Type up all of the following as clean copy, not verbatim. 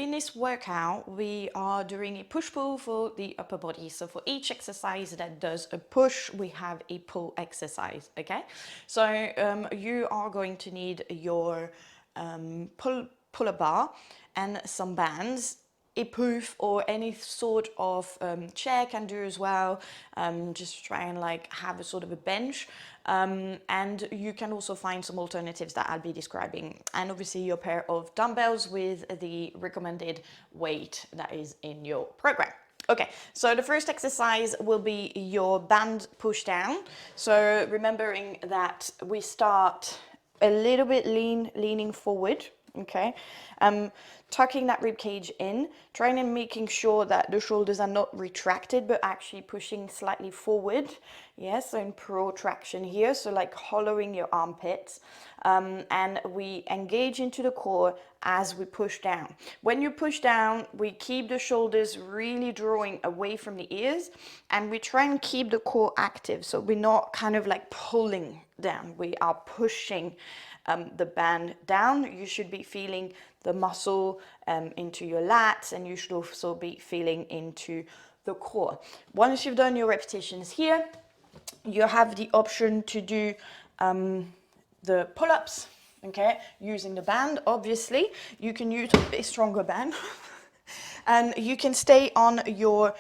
in this workout, we are doing a push-pull for the upper body. So for each exercise that does a push, we have a pull exercise, okay? So you are going to need your pull-up bar and some bands. A poof or any sort of chair can do as well. Just try and like have a sort of a bench. And you can also find some alternatives that I'll be describing. And obviously your pair of dumbbells with the recommended weight that is in your program. Okay, so the first exercise will be your band push down. So remembering that we start a little bit leaning forward, okay? Tucking that rib cage in, trying and making sure that the shoulders are not retracted, but actually pushing slightly forward. Yes, so in protraction here, so like hollowing your armpits. And we engage into the core as we push down. When you push down, we keep the shoulders really drawing away from the ears, and we try and keep the core active. So we're not kind of like pulling down, we are pushing the band down. You should be feeling the muscle into your lats, and you should also be feeling into the core. Once you've done your repetitions here, you have the option to do the pull-ups, okay, using the band. Obviously, you can use a stronger band. And you can stay on your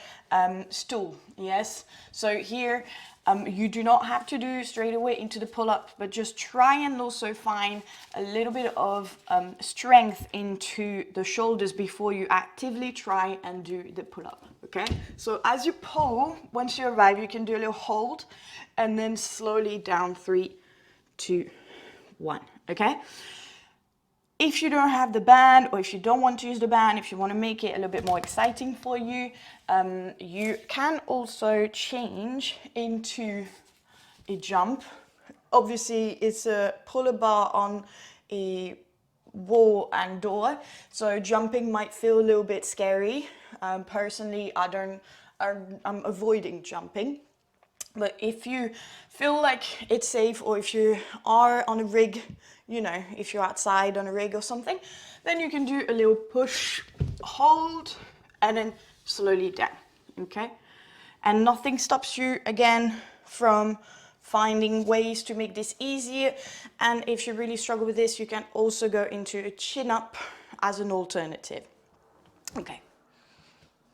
stool, yes? So here, you do not have to do straight away into the pull-up, but just try and also find a little bit of strength into the shoulders before you actively try and do the pull-up, okay? So as you pull, once you arrive, you can do a little hold, and then slowly down, 3, 2, 1, okay? If you don't have the band, or if you don't want to use the band, if you want to make it a little bit more exciting for you, you can also change into a jump. Obviously, it's a pull-up bar on a wall and door, so jumping might feel a little bit scary. Personally, I'm avoiding jumping. But if you feel like it's safe, or if you are on a rig, you know, if you're outside on a rig or something, then you can do a little push, hold, and then slowly down, okay? And nothing stops you, again, from finding ways to make this easier. And if you really struggle with this, you can also go into a chin up as an alternative. Okay.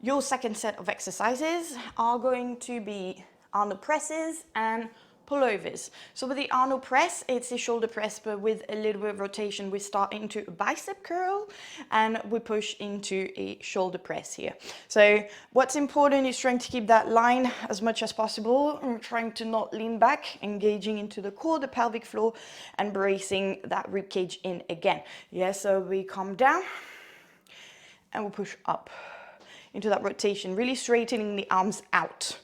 Your second set of exercises are going to be Arnold presses and pullovers. So with the Arnold press, it's a shoulder press, but with a little bit of rotation. We start into a bicep curl and we push into a shoulder press here. So what's important is trying to keep that line as much as possible, and trying to not lean back, engaging into the core, the pelvic floor, and bracing that rib cage in again. Yeah, so we come down and we push up into that rotation, really straightening the arms out.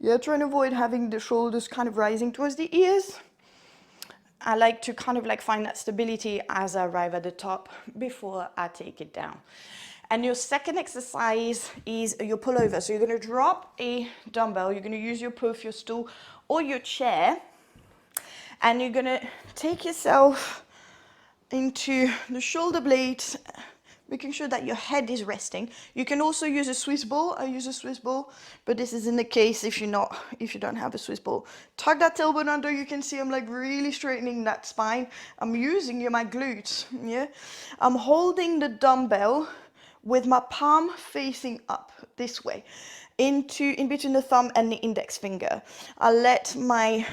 Yeah, trying to avoid having the shoulders kind of rising towards the ears. I like to kind of like find that stability as I arrive at the top before I take it down. And your second exercise is your pullover. So you're going to drop a dumbbell, you're going to use your puff, your stool, or your chair, and you're going to take yourself into the shoulder blades, making sure that your head is resting. You can also use a Swiss ball. I use a Swiss ball, but this isn't the case if you don't have a Swiss ball. Tuck that tailbone under. You can see I'm like really straightening that spine. I'm using my glutes, yeah? I'm holding the dumbbell with my palm facing up this way, in between the thumb and the index finger. I let my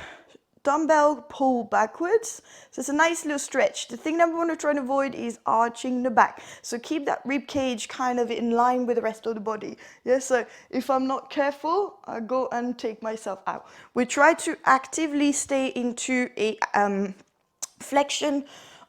dumbbell pull backwards, so it's a nice little stretch. The thing that we want to try and avoid is arching the back, so keep that rib cage kind of in line with the rest of the body. Yeah, so if I'm not careful, I go and take myself out. We try to actively stay into a flexion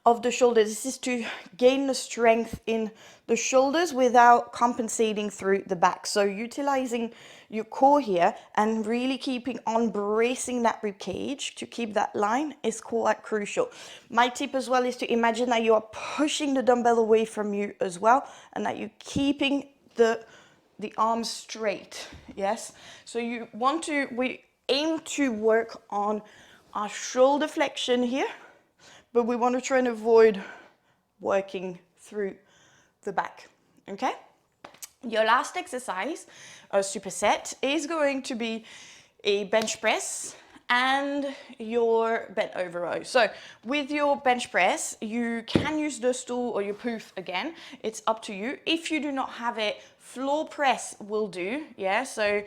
of the shoulders. This is to gain the strength in the shoulders without compensating through the back. So utilizing your core here and really keeping on bracing that rib cage to keep that line is quite crucial. My tip as well is to imagine that you are pushing the dumbbell away from you as well, and that you're keeping the arms straight. Yes, so we aim to work on our shoulder flexion here, but we want to try and avoid working through the back, okay? Your last exercise, a superset, is going to be a bench press and your bent over row. So with your bench press, you can use the stool or your poof again. It's up to you. If you do not have it, floor press will do, yeah? So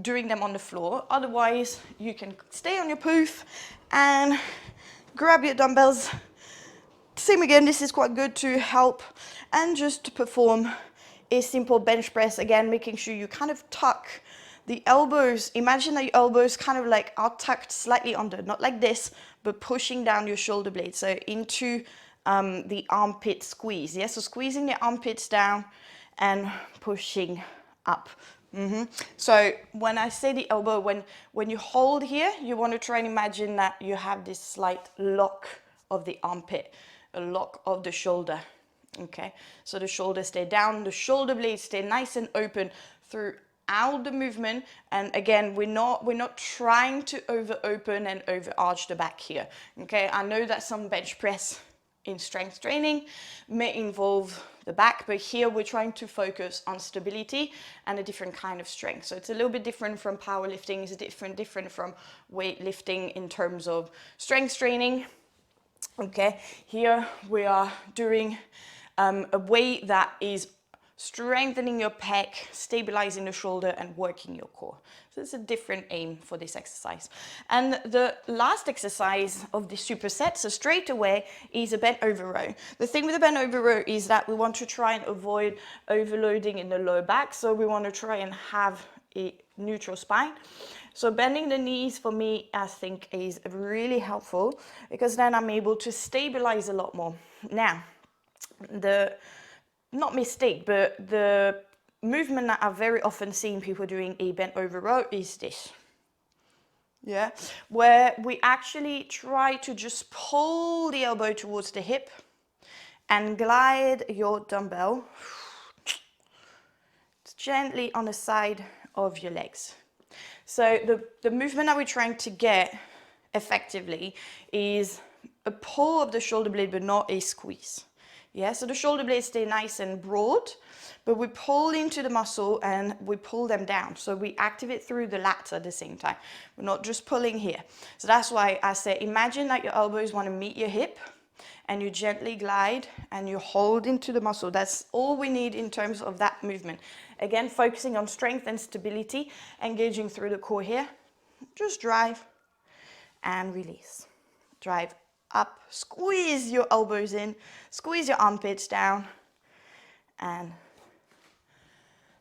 doing them on the floor. Otherwise, you can stay on your poof and grab your dumbbells. Same again, this is quite good to help and just perform a simple bench press, again, making sure you kind of tuck the elbows. Imagine that your elbows kind of like are tucked slightly under, not like this, but pushing down your shoulder blade, so into the armpit squeeze. Yeah, so squeezing the armpits down and pushing up. So when I say the elbow, when you hold here, you want to try and imagine that you have this slight lock of the armpit, a lock of the shoulder. Okay, so the shoulders stay down, the shoulder blades stay nice and open throughout the movement. And again, we're not trying to over open and over arch the back here. Okay, I know that some bench press in strength training may involve the back, but here we're trying to focus on stability and a different kind of strength. So it's a little bit different from powerlifting, it's different from weightlifting in terms of strength training. Okay, here we are doing a weight that is strengthening your pec, stabilizing the shoulder and working your core. So it's a different aim for this exercise. And the last exercise of the superset, so straight away, is a bent over row. The thing with the bent over row is that we want to try and avoid overloading in the lower back. So we want to try and have a neutral spine. So bending the knees for me, I think, is really helpful because then I'm able to stabilize a lot more. Now, not mistake, but the movement that I've very often seen people doing a bent over row is this. Yeah, where we actually try to just pull the elbow towards the hip and glide your dumbbell gently on the side of your legs. So the movement that we're trying to get effectively is a pull of the shoulder blade, but not a squeeze. Yeah, so the shoulder blades stay nice and broad, but we pull into the muscle and we pull them down. So we activate through the lats at the same time. We're not just pulling here. So that's why I say, imagine that your elbows want to meet your hip and you gently glide and you hold into the muscle. That's all we need in terms of that movement. Again, focusing on strength and stability, engaging through the core here. Just drive and release. Drive up, squeeze your elbows in, squeeze your armpits down, and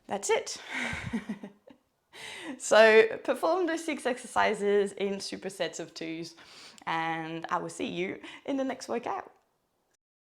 that's it. So perform those 6 exercises in supersets of 2s, and I will see you in the next workout.